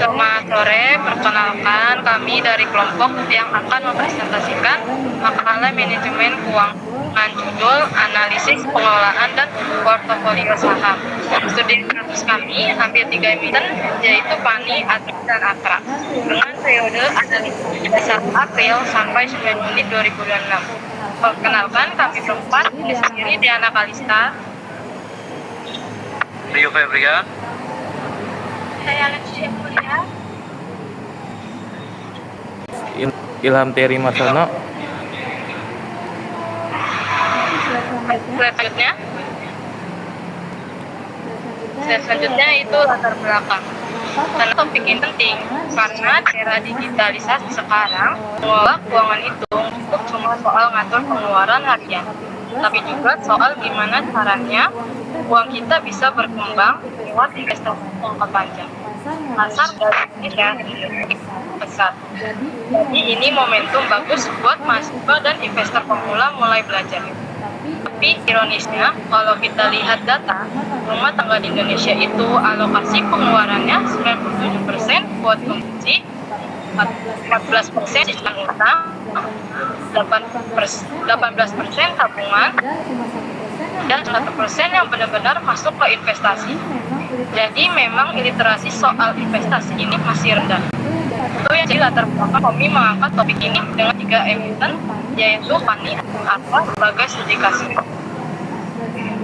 Selamat sore, perkenalkan kami dari kelompok yang akan mempresentasikan makalah manajemen keuangan judul Analisis Pengelolaan dan Portofolio Saham. Studi kasus kami hampir 3 emiten, yaitu PANI, ATRA, dan AKRA, dengan periode analisis 1 April sampai 9 Juni 2026. Perkenalkan kami berempat, ini sendiri Diana Kalista, Rio Febria, saya Alexia Mulia, Ilham Teri Marsono. Selanjutnya itu latar belakang. Karena topik ini penting, karena era digitalisasi sekarang, mengelola keuangan itu cukup cuma soal ngatur pengeluaran harian, tapi juga soal gimana caranya uang kita bisa berkembang lewat investasi jangka panjang. Pasar dari besar. Jadi ini momentum bagus buat mahasiswa dan investor pemula mulai belajar. Tapi ironisnya, kalau kita lihat data, rumah tangga di Indonesia itu alokasi pengeluarannya 97% buat konsumsi, 14% cicilan utang, 18% tabungan, dan 1% yang benar-benar masuk ke investasi. Jadi memang literasi soal investasi ini masih rendah. Itu yang jadi latar belakang kami mengangkat topik ini dengan 3 emiten, yaitu PANI, ATRA sebagai studi kasus.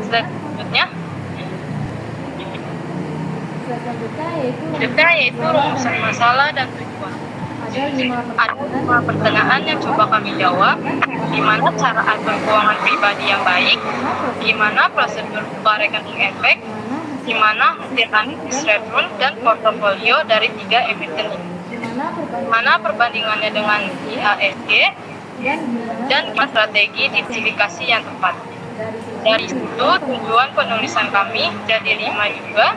Selanjutnya yaitu rumusan masalah dan tujuan. Ada 5 pertanyaan yang coba kami jawab. Gimana cara atur keuangan pribadi yang baik? Gimana prosedur buka rekening efek? Gimana hasil analisis return dan portofolio dari 3 emiten ini? Mana perbandingannya dengan IHSG? Dan strategi diversifikasi yang tepat. Dari situ tujuan penulisan kami jadi 5 juga,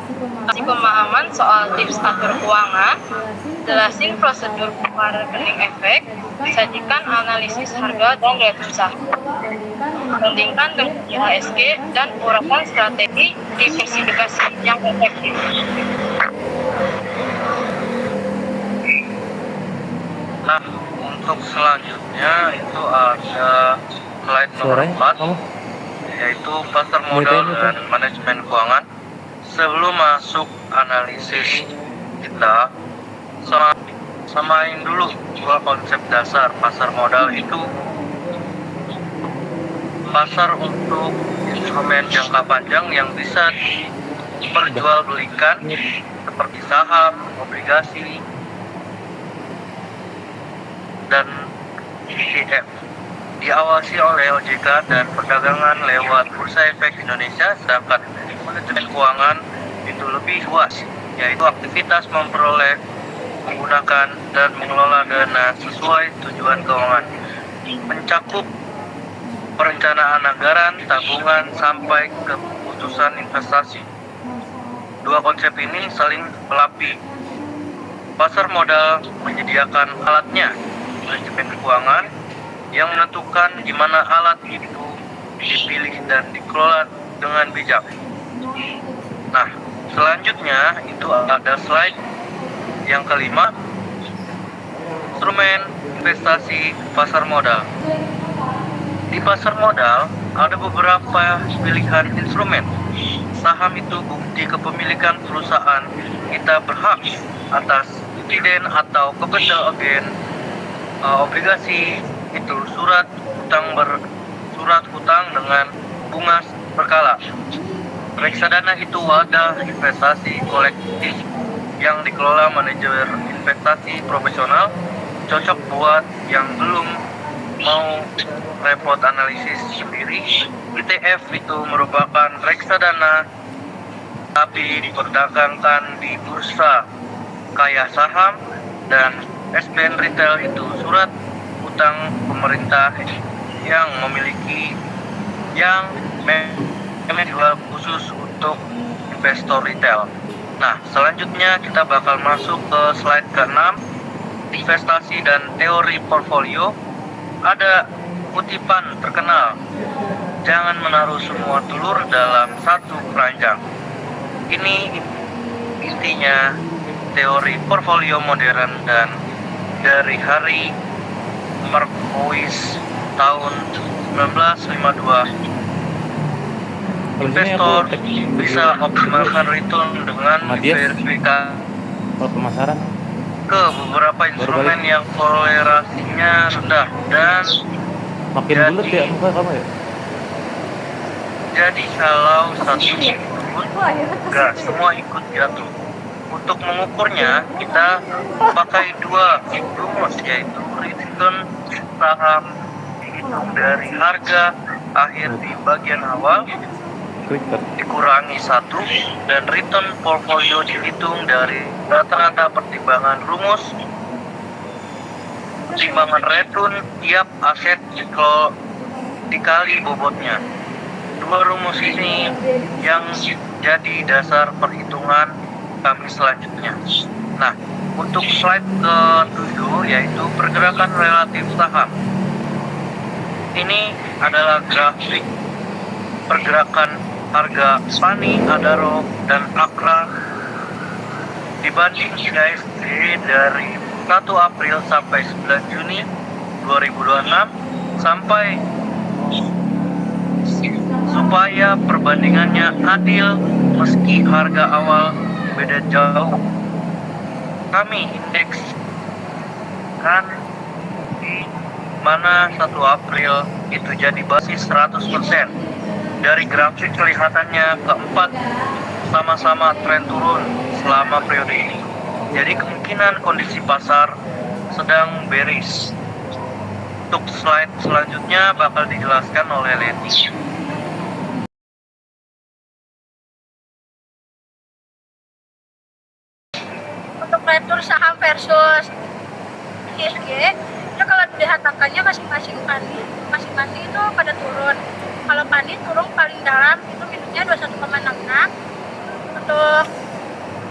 kasih pemahaman soal tips atur keuangan, jelasin prosedur buka rekening efek, sajikan analisis harga dan return saham, bandingkan dengan IHSG, dan uraikan strategi diversifikasi yang efektif. Nah, untuk selanjutnya itu ada slide nomor 4, yaitu pasar modal dan manajemen keuangan. Sebelum masuk analisis kita, samain dulu 2 konsep dasar. Pasar modal itu pasar untuk instrumen jangka panjang yang bisa diperjualbelikan seperti saham, obligasi, dan ETF. Diawasi oleh OJK dan perdagangan lewat Bursa Efek Indonesia. Sedangkan manajemen keuangan itu lebih luas, yaitu aktivitas memperoleh, menggunakan, dan mengelola dana sesuai tujuan keuangan, mencakup perencanaan anggaran, tabungan, sampai ke keputusan investasi. 2 konsep ini saling melengkapi. Pasar modal menyediakan alatnya, manajemen keuangan yang menentukan di mana alat itu dipilih dan dikelola dengan bijak. Nah, selanjutnya itu ada slide yang kelima, instrumen investasi pasar modal. Di pasar modal ada beberapa pilihan instrumen. Saham itu bukti kepemilikan perusahaan, kita berhak atas dividen atau capital gain. Obligasi itu surat hutang dengan bunga berkala. Reksadana itu wadah investasi kolektif yang dikelola manajer investasi profesional, cocok buat yang belum mau repot analisis sendiri. ETF itu merupakan reksadana tapi diperdagangkan di bursa kaya saham, dan SBN retail itu surat utang pemerintah yang memiliki jual khusus untuk investor retail. Nah, selanjutnya kita bakal masuk ke slide ke-6, investasi dan teori portfolio. Ada kutipan terkenal, jangan menaruh semua telur dalam satu keranjang. Ini intinya teori portfolio modern dan dari Harry Markowitz tahun 1952. Investor bisa optimalkan return dengan diversifikasi pemasaran ke beberapa instrumen yang toleransinya rendah dan makin bulat ya muka kamu ya. Jadi kalau satu turun, enggak semua ikut jatuh. Untuk mengukurnya kita pakai dua rumus, yaitu return saham dihitung dari harga akhir di bagian awal dikurangi 1 dan return portfolio dihitung dari rata-rata pertimbangan rumus timbangan return tiap aset dikali bobotnya. Dua rumus ini yang jadi dasar perhitungan kami selanjutnya. Nah, untuk slide ke-7 yaitu pergerakan relatif saham. Ini adalah grafik pergerakan harga Pani, Adaro, dan Akra dibanding IHSG dari 1 April sampai 9 Juni 2026 sampai supaya perbandingannya adil meski harga awal beda jauh. Kami indeks kan di mana 1 April itu jadi basis 100%. Dari grafik kelihatannya keempat sama-sama tren turun selama periode ini. Jadi kemungkinan kondisi pasar sedang bearish. Untuk slide selanjutnya bakal dijelaskan oleh Leti. Untuk retur saham versus IHSG itu kalau dilihat angkanya masing-masing itu pada turun. Kalau Pani turun paling dalam itu minusnya 21,66. Untuk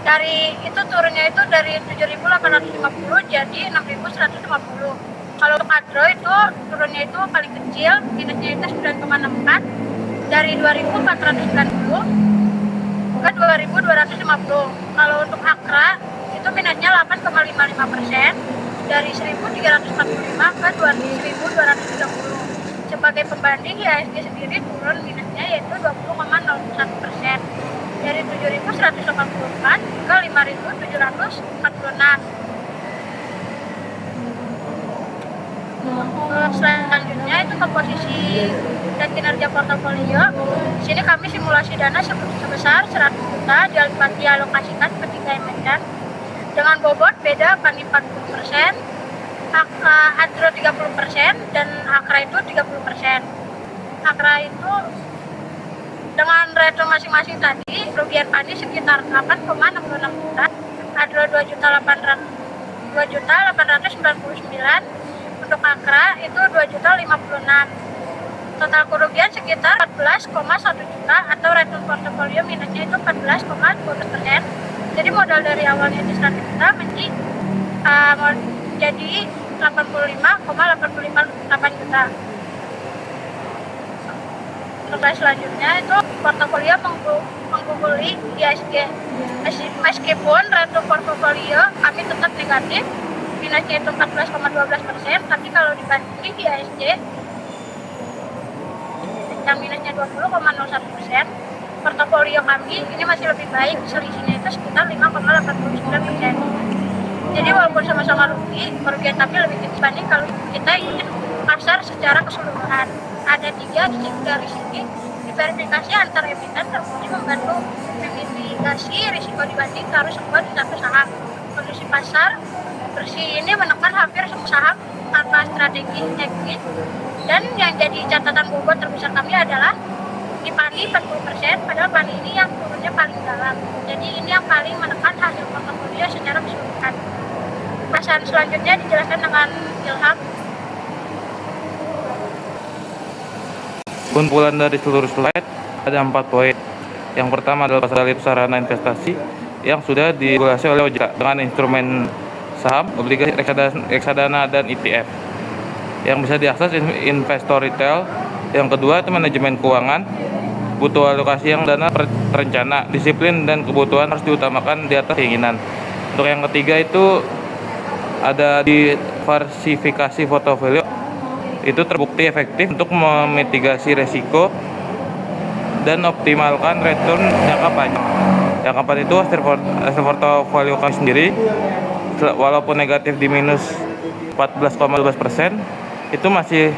dari itu turunnya itu dari 7.850 jadi 6.150. Kalau untuk Adro itu turunnya itu paling kecil, minusnya itu 9,64 dari 2.490 ke 2.250. Kalau untuk Akra itu minusnya 8,55% dari 1.345 ke 2.230. Sebagai pembanding IHSG sendiri turun minusnya yaitu 20,01% dari 7.184 ke 5.746. Selanjutnya itu komposisi dan kinerja portofolio. Di sini kami simulasi dana sebesar 100 juta dialokasikan ke 3 emiten dengan bobot beda Pani 40%, Adro 30% dan Akra itu 30%. Akra itu dengan return masing-masing tadi kerugian Pani sekitar 8,66 juta, Adro 2.899, untuk Akra itu 2.056. Total kerugian sekitar 14,1 juta atau return portofolio minusnya itu 14,12%. Jadi modal dari awalnya di 100 juta jadi 85,858 juta. Untuk selanjutnya itu portofolio mengguguli IHSG. Meskipun return portofolio kami tetap negatif, minusnya itu 14,12%, tapi kalau dibanding IHSG yang minusnya 20,01%, portofolio kami ini masih lebih baik, selisihnya itu sekitar 5,89%. Jadi walaupun sama-sama rugi, kerugian kami lebih kecil dibanding kalau kita ikutin pasar secara keseluruhan. Ada 3 dari sini diverifikasi antar emiten terbukti membantu memitigasi risiko dibanding harus semua di satu saham. Kondisi pasar bersih ini menekan hampir semua saham tanpa strategi exit. Dan yang jadi catatan bobot terbesar kami adalah di Pani 40%, padahal Pani ini yang turunnya paling dalam. Jadi ini yang paling menekan hasil portofolio secara keseluruhan. Bahasan selanjutnya dijelaskan dengan Ilham. Kumpulan dari seluruh slide ada 4 poin. Yang pertama adalah pasar sarana investasi yang sudah diregulasi oleh OJK dengan instrumen saham, obligasi, reksadana, dan ETF yang bisa diakses investor retail. Yang kedua itu manajemen keuangan, butuh alokasi yang dana terencana, disiplin dan kebutuhan harus diutamakan di atas keinginan. Untuk yang ketiga itu ada diversifikasi portofolio. Itu terbukti efektif untuk memitigasi resiko dan optimalkan return jangka panjang. Yang keempat itu hasil portofolio kami sendiri, walaupun negatif di minus 14,12%, itu masih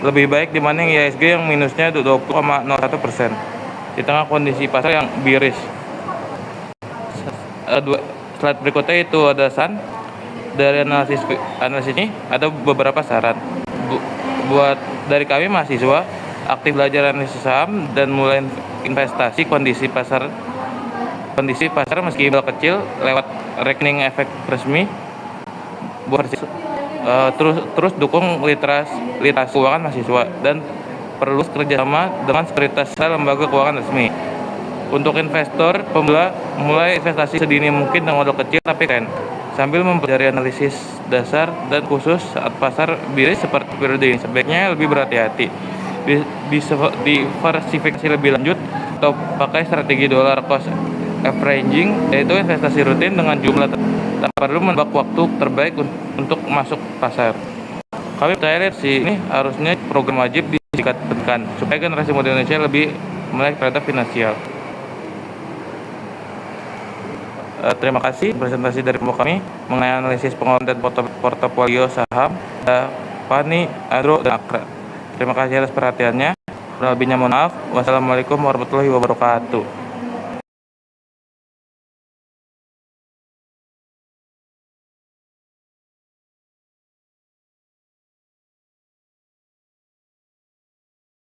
lebih baik dibanding IHSG yang minusnya 20,01% di tengah kondisi pasar yang bearish. Slide berikutnya itu ada saran. Dari analisis ini ada beberapa saran buat dari kami mahasiswa aktif belajar analisis saham dan mulai investasi kondisi pasar meski kecil lewat rekening efek resmi. Terus dukung literasi keuangan mahasiswa dan perlu kerjasama dengan sekuritas lembaga keuangan resmi. Untuk investor pemula, mulai investasi sedini mungkin dengan modal kecil tapi keren, sambil mempelajari analisis dasar dan khusus saat pasar bearish seperti periode ini. Sebaiknya lebih berhati-hati, diversifikasi lebih lanjut atau pakai strategi dollar cost averaging, yaitu investasi rutin dengan jumlah tak perlu menebak waktu terbaik untuk masuk pasar. Kami percaya ini harusnya program wajib ditingkatkan supaya generasi muda Indonesia lebih melek terhadap finansial. Terima kasih presentasi dari kelompok kami mengenai analisis pengelolaan dan portofolio saham Fani, Andro, dan Akra. Terima kasih atas perhatiannya. Kurang lebihnya mohon maaf. Wassalamualaikum warahmatullahi wabarakatuh.